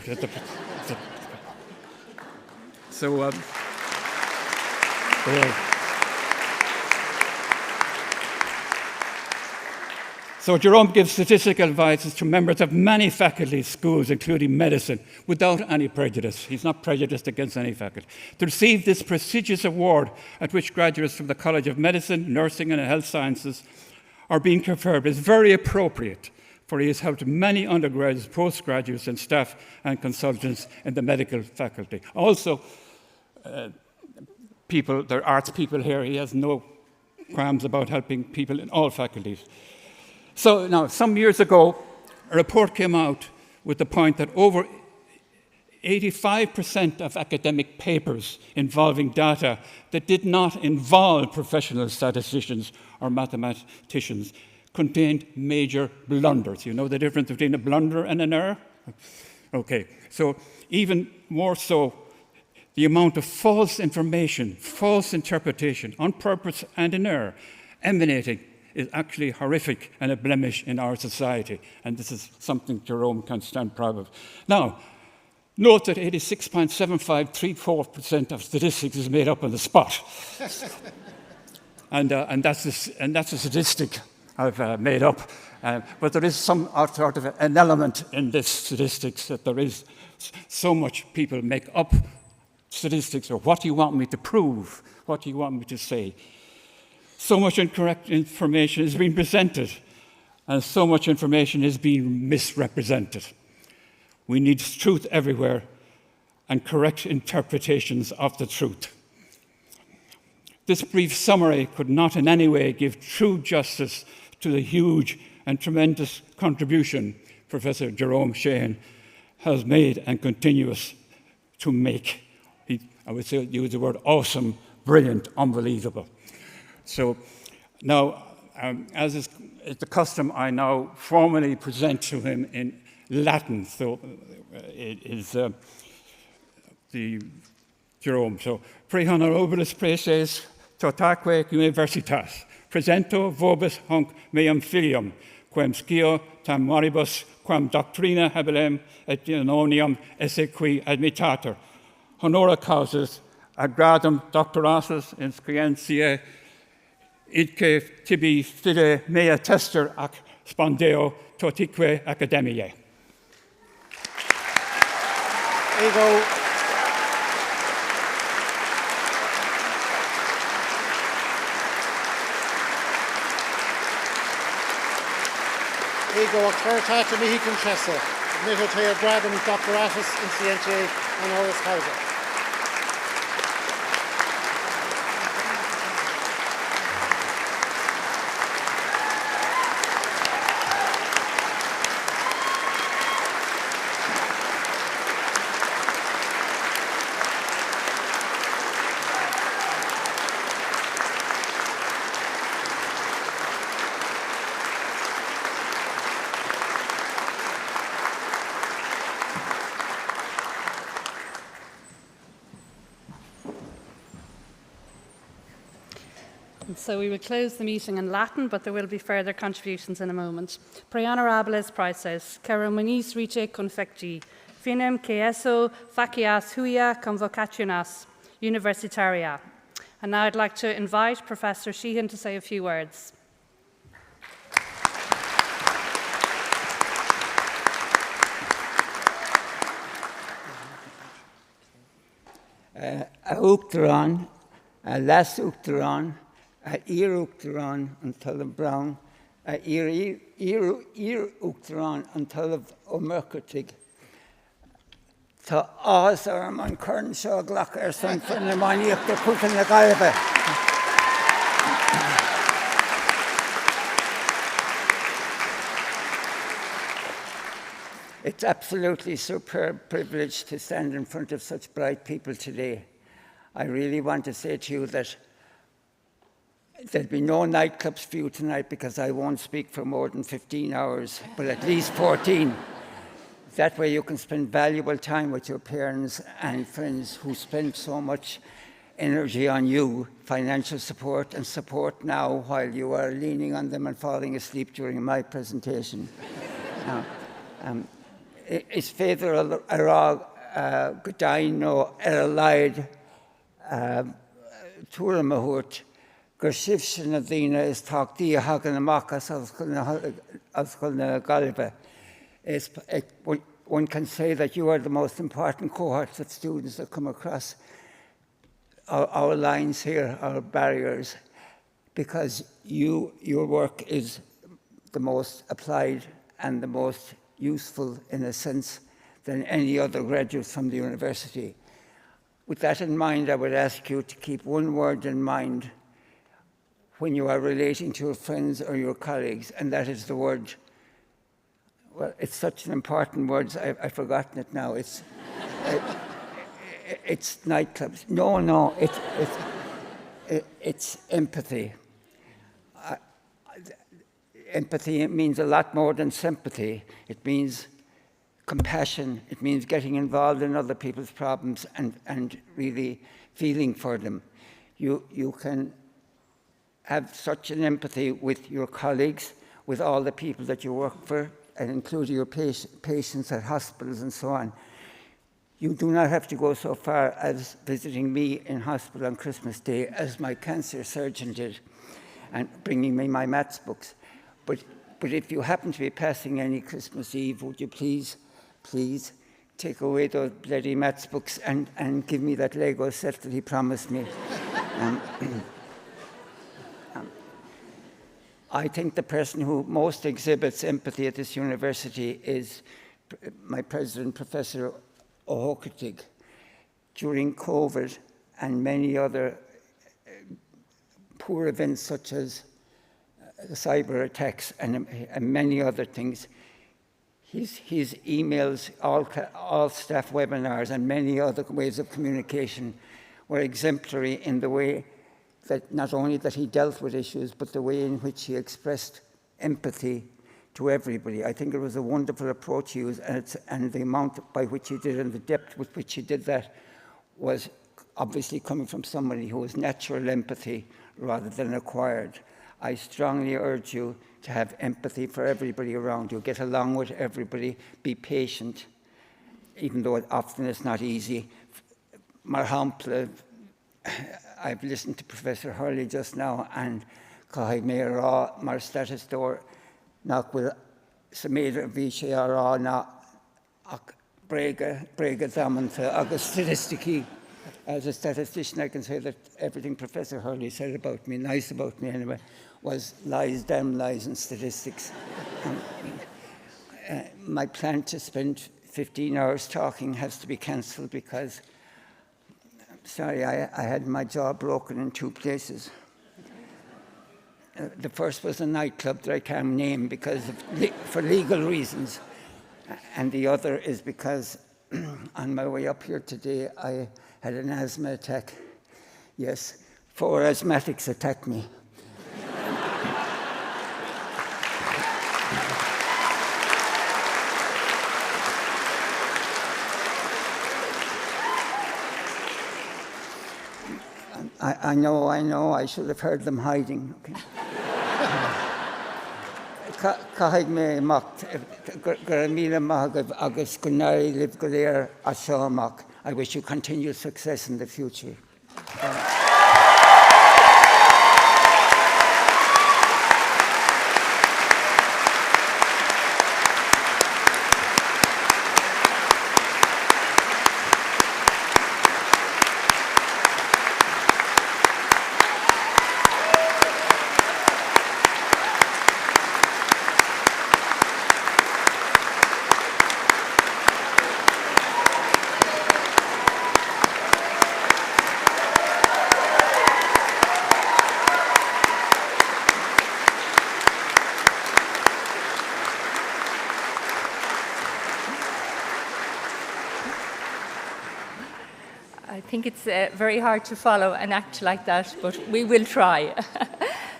So Jerome gives statistical advice to members of many faculty schools, including medicine, without any prejudice. He's not prejudiced against any faculty. To receive this prestigious award, at which graduates from the College of Medicine, Nursing and Health Sciences are being conferred, is very appropriate, for he has helped many undergraduates, postgraduates, and staff and consultants in the medical faculty. Also, there are arts people here. He has no qualms about helping people in all faculties. So now, some years ago, a report came out with the point that over 85% of academic papers involving data that did not involve professional statisticians or mathematicians contained major blunders. You know the difference between a blunder and an error? Okay, so even more so, the amount of false information, false interpretation, on purpose and in error, emanating is actually horrific and a blemish in our society. And this is something Jerome can stand proud of. Now, note that 86.7534% of statistics is made up on the spot. and that's a statistic I've made up. But there is some sort of an element in this statistics that there is so much people make up statistics, or what do you want me to prove? What do you want me to say? So much incorrect information is being presented, and so much information is being misrepresented. We need truth everywhere and correct interpretations of the truth. This brief summary could not in any way give true justice to the huge and tremendous contribution Professor Jerome Shane has made and continues to make. I would say, use the word awesome, brilliant, unbelievable. So now, as is the custom, I now formally present to him in Latin. So it is the Jerome. So, pre honorabilis praeses totaque universitas, presento vobis hunc meam filium, quem scio tam moribus, quam doctrina habilem et dianonium esse qui admitator. Honora causes ad gradum doctoratus in scientiae idque tibi fide mea tester ac spondeo totique academiae. Ego. Ego Conferrings mihi conchessa, Mitotea gradum doctoratus in scientiae honoris causa. So we will close the meeting in Latin, but there will be further contributions in a moment. Pre honorables praeses, ceremonis rite confecti, finem ceeso facias huia convocationas universitaria. And now I'd like to invite Professor Sheehan to say a few words. Uachtaráin, las Uachtaráin, ir Uachtaráin an talamh brown, ir Uachtaráin an talamh omercatig. Tá áthas arm an churn seo glach san fan na maníocht de cúcan na Galway. It's absolutely superb privilege to stand in front of such bright people today. I really want to say to you that there'll be no nightclubs for you tonight because I won't speak for more than 15 hours, but at least 14. That way you can spend valuable time with your parents and friends who spend so much energy on you, financial support and support now while you are leaning on them and falling asleep during my presentation. Is féidir ará godain nó ar a laid túra a thuairt gur sibh sin na daoine is táchtaí a hagan amach as chun na Galway. One can say that you are the most important cohort of students that come across our lines here, our barriers, because your work is the most applied and the most useful, in a sense, than any other graduates from the university. With that in mind, I would ask you to keep one word in mind when you are relating to your friends or your colleagues, and that is the word. Well, it's such an important word, I've forgotten it now. It's nightclubs. No, it's empathy. Empathy means a lot more than sympathy. It means compassion. It means getting involved in other people's problems and really feeling for them. You can have such an empathy with your colleagues, with all the people that you work for, and including your patients at hospitals and so on. You do not have to go so far as visiting me in hospital on Christmas Day, as my cancer surgeon did, and bringing me my maths books. But if you happen to be passing any Christmas Eve, would you please take away those bloody maths books and give me that Lego set that he promised me. I think the person who most exhibits empathy at this university is my president, Professor O'Hokertig. During COVID and many other poor events such as cyber attacks and many other things, his emails, all staff webinars and many other ways of communication were exemplary in the way that not only that he dealt with issues, but the way in which he expressed empathy to everybody. I think it was a wonderful approach he used, and the amount by which he did and the depth with which he did that was obviously coming from somebody who has natural empathy rather than acquired. I strongly urge you to have empathy for everybody around you, get along with everybody, be patient, even though often it's not easy. Mar hampla, I've listened to Professor Hurley just now, and Caithfidh mé rá mar status door nach bhfuil sa méidir bhí sé rá ná ach brega damanta agus statistiki. As a statistician, I can say that everything Professor Hurley said about me, nice about me anyway, was lies, damn lies, and statistics. My plan to spend 15 hours talking has to be cancelled because, sorry, I had my jaw broken in 2 places. The first was a nightclub that I can't name because for legal reasons. And the other is because on my way up here today, I had an asthma attack. Yes, 4 asthmatics attacked me. I know, I should have heard them hiding. Okay. Caithfidh mé macht gur míle maithagah agus go nairí libh go léir a seo amach. I wish you continued success in the future. I think it's very hard to follow an act like that, but we will try.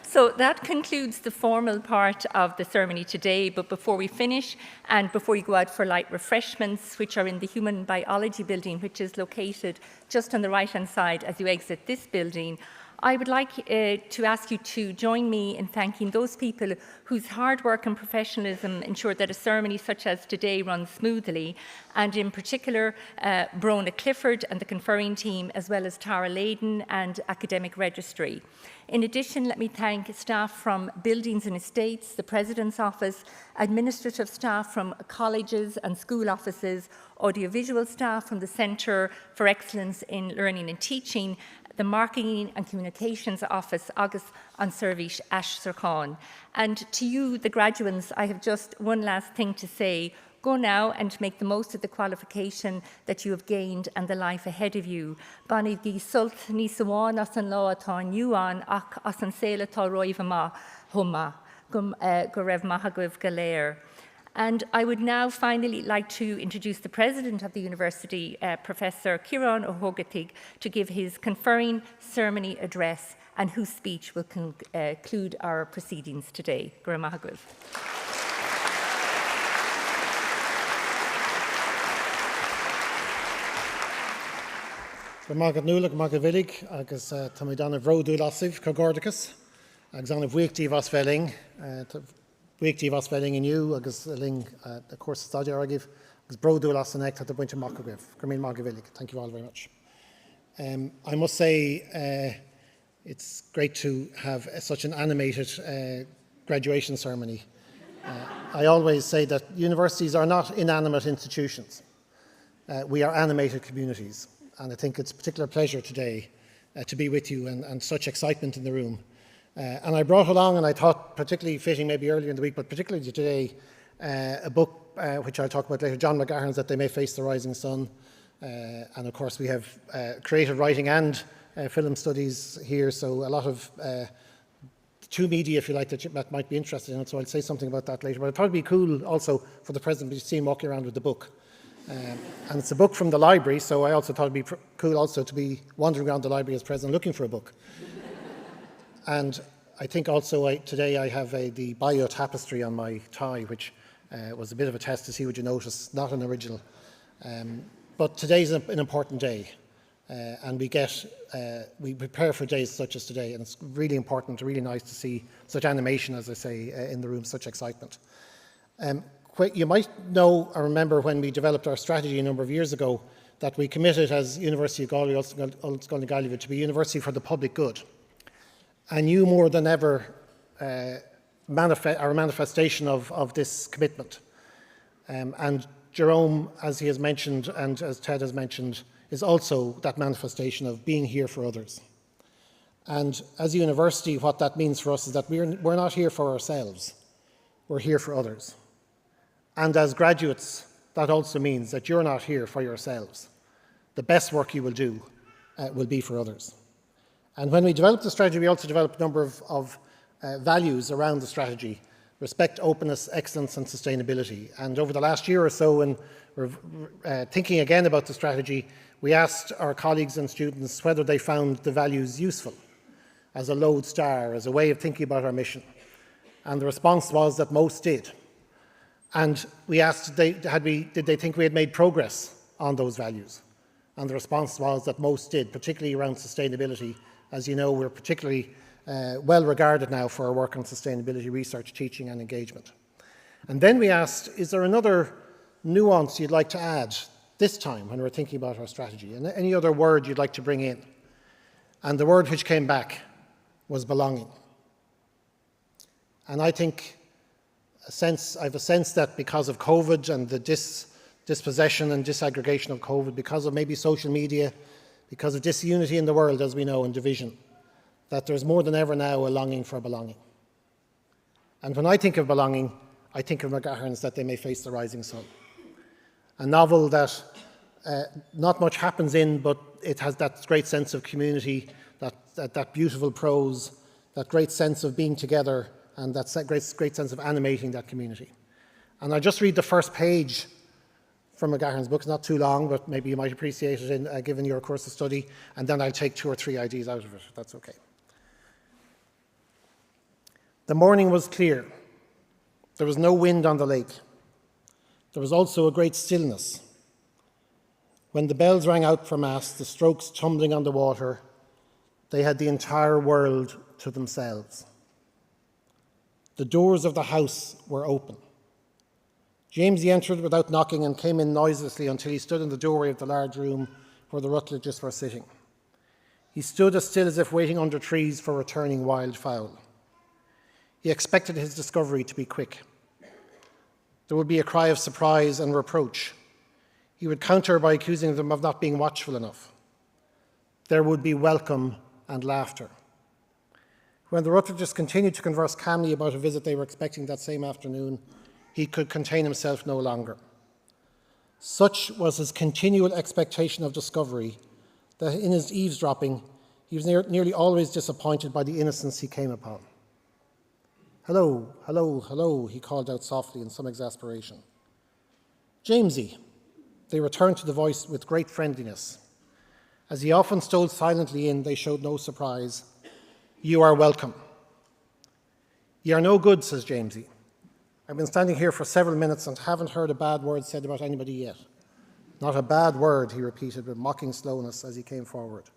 So that concludes the formal part of the ceremony today, but before we finish and before you go out for light refreshments, which are in the Human Biology building, which is located just on the right-hand side as you exit this building, I would like to ask you to join me in thanking those people whose hard work and professionalism ensure that a ceremony such as today runs smoothly, and in particular, Brona Clifford and the conferring team, as well as Tara Layden and Academic Registry. In addition, let me thank staff from Buildings and Estates, the President's Office, administrative staff from colleges and school offices, audiovisual staff from the Centre for Excellence in Learning and Teaching, the Marketing and Communications Office, Agus an Service Ash Sircán. And to you, the graduates, I have just one last thing to say. Go now and make the most of the qualification that you have gained and the life ahead of you. Banig gi sult ní sawan as an lá atá nniuan ach as an séla tá roimh ma huma go raibh maithagah go léir. And I would now finally like to introduce the President of the University, Professor Ciarán O'Hogatig, to give his conferring ceremony address and whose speech will conclude our proceedings today. Gur maithagah. Go mágad nua go mágad mhillig agus tá mé dána bhródú lasibh cogordicus agus anna bhuaictí vas felling bhuaictí vas felling inniu agus ling the course stadia agih agus bródú las an ect at the buinte macagah. Gur míl mágad mhillig. Thank you all very much. I must say it's great to have such an animated graduation ceremony. I always say that universities are not inanimate institutions. We are animated communities. And I think it's a particular pleasure today to be with you and such excitement in the room. And I brought along, and I thought particularly fitting maybe earlier in the week, but particularly today, a book which I'll talk about later, John McGahern's That They May Face the Rising Sun. And of course we have creative writing and film studies here, so a lot of two media, if you like, that might be interested in it, so I'll say something about that later. But it'd probably be cool also for the President to see him walking around with the book. And it's a book from the library, so I also thought it'd be cool also to be wandering around the library as President looking for a book. And I think also today I have the bio tapestry on my tie, which was a bit of a test to see would you notice, not an original. But today's an important day. and we prepare for days such as today, and it's really important, really nice to see such animation, as I say, in the room, such excitement. You might know or remember when we developed our strategy a number of years ago that we committed as University of Galway, Old Scoil na Gaillimh, to be a university for the public good. And you more than ever are a manifestation of this commitment. And Jerome, as he has mentioned and as Ted has mentioned, is also that manifestation of being here for others. And as a university, what that means for us is that we're not here for ourselves, we're here for others. And as graduates, that also means that you're not here for yourselves. The best work you will do will be for others. And when we developed the strategy, we also developed a number of values around the strategy: respect, openness, excellence and sustainability. And over the last year or so, when we're thinking again about the strategy, we asked our colleagues and students whether they found the values useful as a lodestar, as a way of thinking about our mission. And the response was that most did. And we asked, did they think we had made progress on those values? And the response was that most did, particularly around sustainability. As you know, we're particularly well regarded now for our work on sustainability research, teaching and engagement. And then we asked, is there another nuance you'd like to add this time when we're thinking about our strategy? And any other word you'd like to bring in? And the word which came back was belonging. And I think I have a sense that because of COVID and the dispossession and disaggregation of COVID, because of maybe social media, because of disunity in the world, as we know, and division, that there's more than ever now a longing for belonging. And when I think of belonging, I think of McGahern's That They May Face the Rising Sun, a novel that not much happens in, but it has that great sense of community, that beautiful prose, that great sense of being together, and that great sense of animating that community. And I'll just read the first page from McGahern's book. It's not too long, but maybe you might appreciate it given your course of study, and then I'll take 2 or 3 ideas out of it, if that's okay. The morning was clear. There was no wind on the lake. There was also a great stillness. When the bells rang out for Mass, the strokes tumbling on the water, they had the entire world to themselves. The doors of the house were open. Jamesy entered without knocking and came in noiselessly until he stood in the doorway of the large room where the Rutledges were sitting. He stood as still as if waiting under trees for returning wildfowl. He expected his discovery to be quick. There would be a cry of surprise and reproach. He would counter by accusing them of not being watchful enough. There would be welcome and laughter. When the Rutledges continued to converse calmly about a visit they were expecting that same afternoon, he could contain himself no longer. Such was his continual expectation of discovery that in his eavesdropping, he was nearly always disappointed by the innocence he came upon. "Hello, hello, hello," he called out softly in some exasperation. "Jamesy," they returned to the voice with great friendliness. As he often stole silently in, they showed no surprise. "You are welcome." "You are no good," says Jamesy. "I've been standing here for several minutes and haven't heard a bad word said about anybody yet." "Not a bad word," he repeated with mocking slowness as he came forward.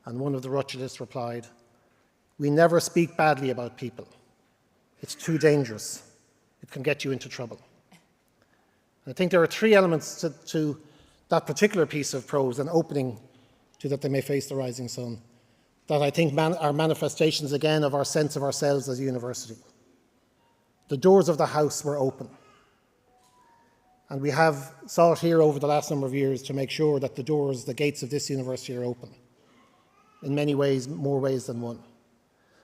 And one of the Rutledges replied, "We never speak badly about people. It's too dangerous. It can get you into trouble." And I think there are 3 elements to that particular piece of prose, an opening to That They May Face the Rising Sun, that I think are manifestations again of our sense of ourselves as a university. The doors of the house were open. And we have sought here over the last number of years to make sure that the gates of this university are open. In many ways, more ways than one.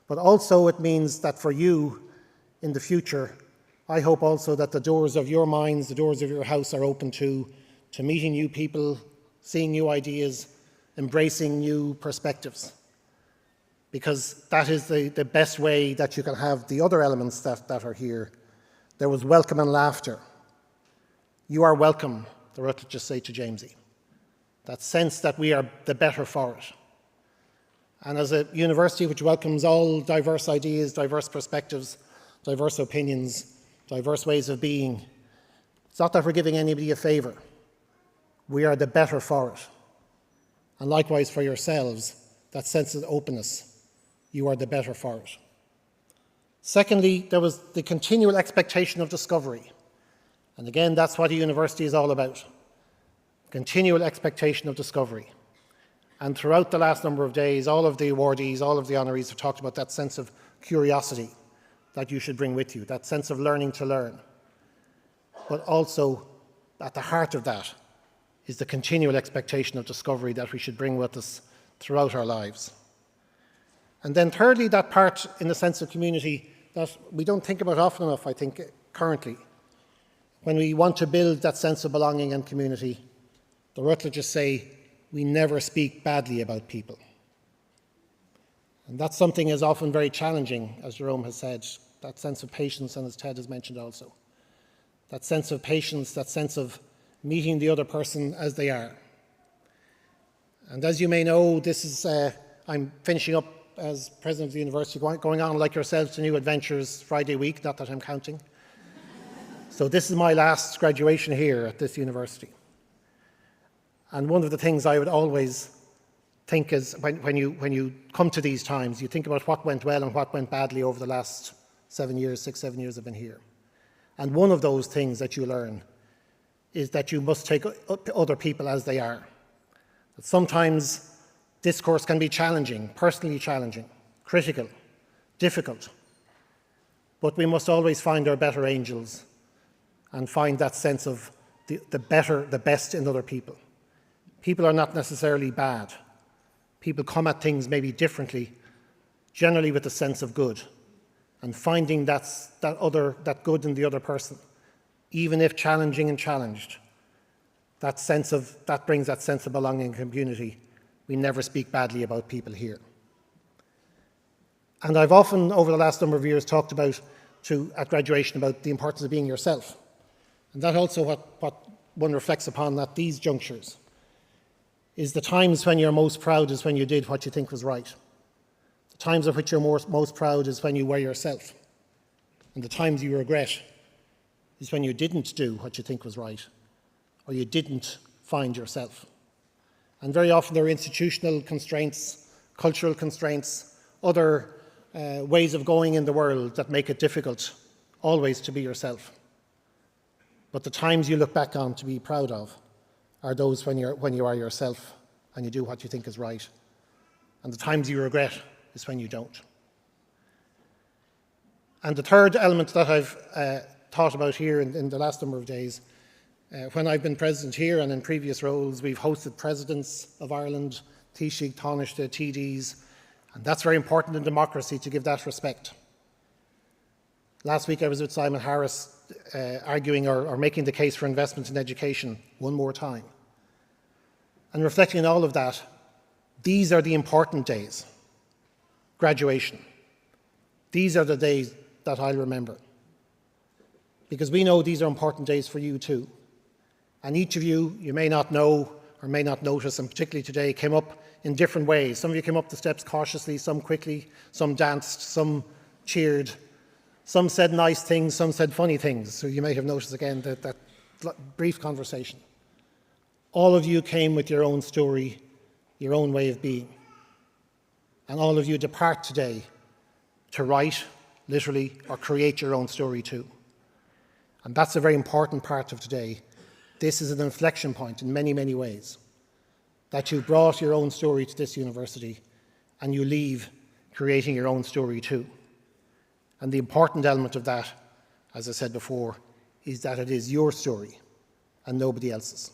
But also it means that for you in the future, I hope also that the doors of your minds, the doors of your house are open to meeting new people, seeing new ideas, embracing new perspectives. Because that is the best way that you can have the other elements that are here. There was welcome and laughter. "You are welcome," the Rutledges say to Jamesy. That sense that we are the better for it. And as a university which welcomes all diverse ideas, diverse perspectives, diverse opinions, diverse ways of being, it's not that we're giving anybody a favour. We are the better for it. and likewise for yourselves, that sense of openness, you are the better for it. Secondly, there was the continual expectation of discovery. And again, that's what a university is all about. Continual expectation of discovery. And throughout the last number of days, all of the awardees, all of the honorees have talked about that sense of curiosity that you should bring with you, that sense of learning to learn. But also, at the heart of that is the continual expectation of discovery that we should bring with us throughout our lives. And then thirdly, that part in the sense of community that we don't think about often enough, I think, currently. When we want to build that sense of belonging and community, the Rutledges say, we never speak badly about people. And that's something is often very challenging, as Jerome has said, that sense of patience, and as Ted has mentioned also. That sense of patience, that sense of meeting the other person as they are. And as you may know, this is, I'm finishing up as president of the university, going on like yourselves to new adventures Friday week, not that I'm counting. So this is my last graduation here at this university. And one of the things I would always think is when you come to these times, you think about what went well and what went badly over the last 7 years, 6, 7 years I've been here. And one of those things that you learn is that you must take other people as they are. That sometimes discourse can be challenging, personally challenging, critical, difficult. But we must always find our better angels and find that sense of the best in other people. People are not necessarily bad. People come at things maybe differently, generally with a sense of good. And finding that good in the other person, even if challenging and challenged, that brings that sense of belonging and community. We never speak badly about people here. And I've often, over the last number of years, talked about, at graduation, about the importance of being yourself. And that also what one reflects upon at these junctures is the times when you're most proud is when you did what you think was right. The times of which you're most proud is when you were yourself. And the times you regret is when you didn't do what you think was right, or you didn't find yourself. And very often there are institutional constraints, cultural constraints, other ways of going in the world that make it difficult always to be yourself. But the times you look back on to be proud of are those when you are yourself and you do what you think is right. And the times you regret is when you don't. And the third element that I've thought about here in the last number of days, when I've been president here and in previous roles, we've hosted presidents of Ireland, Taoiseach, Taoiseach, TDs, and that's very important in democracy to give that respect. Last week I was with Simon Harris arguing or making the case for investment in education one more time. And reflecting on all of that, these are the important days. Graduation. These are the days that I'll remember. Because we know these are important days for you too. And each of you may not know or may not notice, and particularly today, came up in different ways. Some of you came up the steps cautiously, some quickly, some danced, some cheered, some said nice things, some said funny things. So you may have noticed again that brief conversation. All of you came with your own story, your own way of being. And all of you depart today to write, literally, or create your own story too. And that's a very important part of today. This is an inflection point in many, many ways. That you brought your own story to this university and you leave creating your own story too. And the important element of that, as I said before, is that it is your story and nobody else's.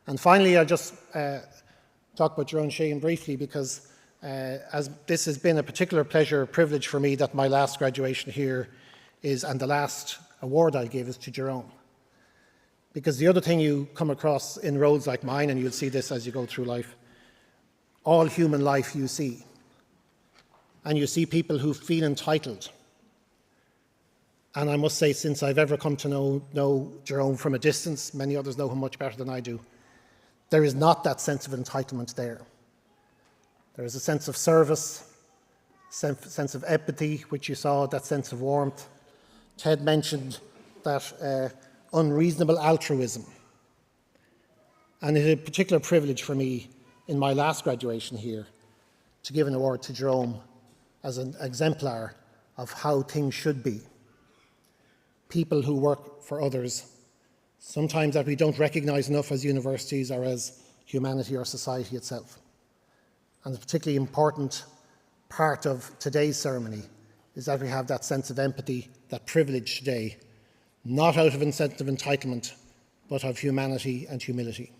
And finally, I'll just talk about Jerome Sheehan briefly because as this has been a particular pleasure, privilege for me that my last graduation here is, and the last award I give is to Jerome. Because the other thing you come across in roles like mine, and you'll see this as you go through life, all human life you see. And you see people who feel entitled. And I must say, since I've ever come to know Jerome from a distance, many others know him much better than I do, there is not that sense of entitlement there. There is a sense of service, sense of empathy, which you saw, that sense of warmth. Ted mentioned that unreasonable altruism. And it is a particular privilege for me in my last graduation here to give an award to Jerome as an exemplar of how things should be. People who work for others, sometimes that we don't recognise enough as universities or as humanity or society itself. And a particularly important part of today's ceremony is that we have that sense of empathy, that privilege today, not out of a sense of entitlement, but of humanity and humility.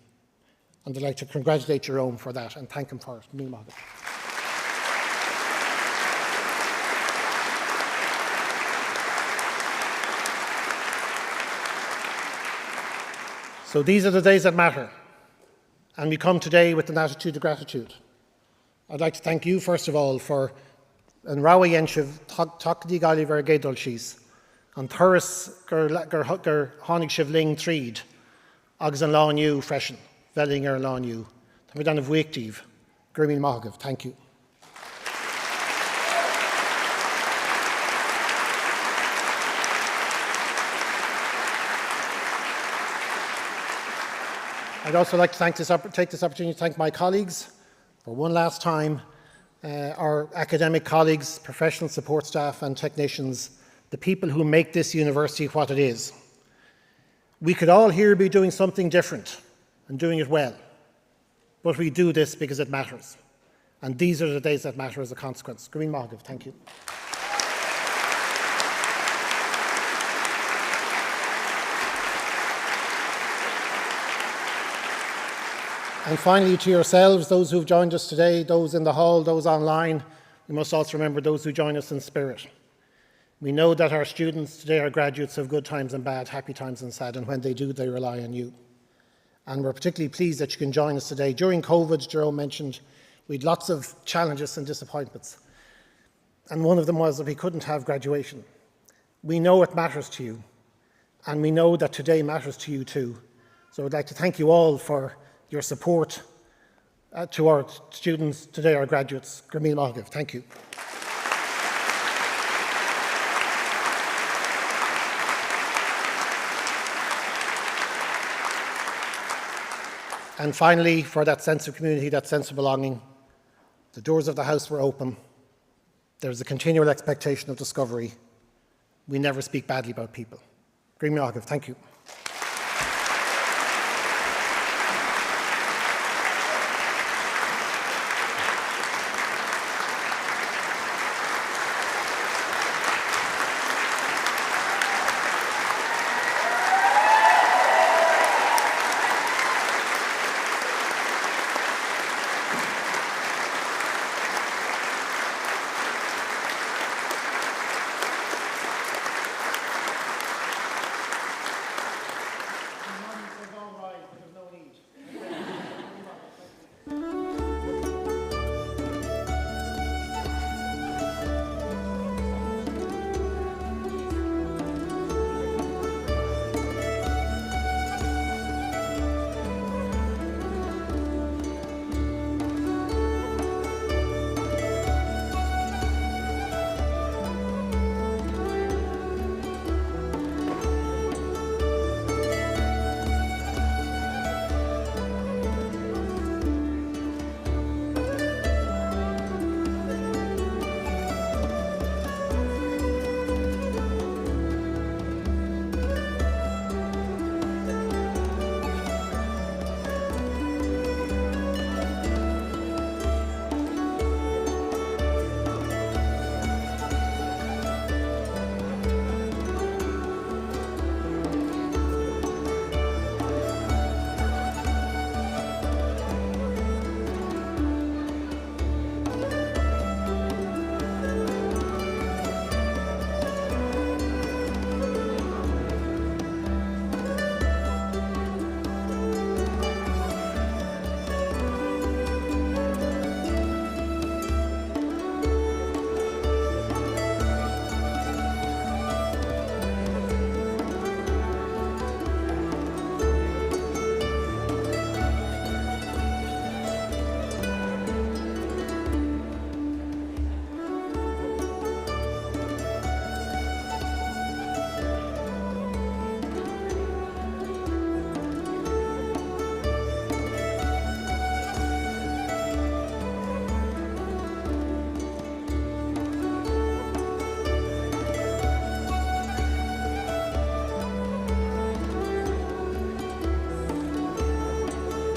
And I'd like to congratulate Jerome for that and thank him for it. Míle maith. So these are the days that matter, and we come today with an attitude of gratitude. I'd like to thank you, first of all, for an rawa yenshiv takdi gali ver gedol shis, and thuris gur honig shiv ling tríd, agus an lawn you freshen, velling lawn you. Tá dan of weektiv, Grimmin Mahagav, thank you. I'd also like to take this opportunity to thank my colleagues for one last time, our academic colleagues, professional support staff and technicians, the people who make this university what it is. We could all here be doing something different and doing it well, but we do this because it matters. And these are the days that matter as a consequence. Grimmin Mahagav, thank you. And finally, to yourselves, those who've joined us today, those in the hall, those online, we must also remember those who join us in spirit. We know that our students today are graduates of good times and bad, happy times and sad, and when they do, they rely on you. And we're particularly pleased that you can join us today. During COVID, Jerome mentioned, we had lots of challenges and disappointments. And one of them was that we couldn't have graduation. We know it matters to you, and we know that today matters to you too. So I'd like to thank you all for your support to our students today, our graduates. Míle maith. Thank you. And finally, for that sense of community, that sense of belonging, the doors of the house were open. There's a continual expectation of discovery. We never speak badly about people. Míle maith. Thank you.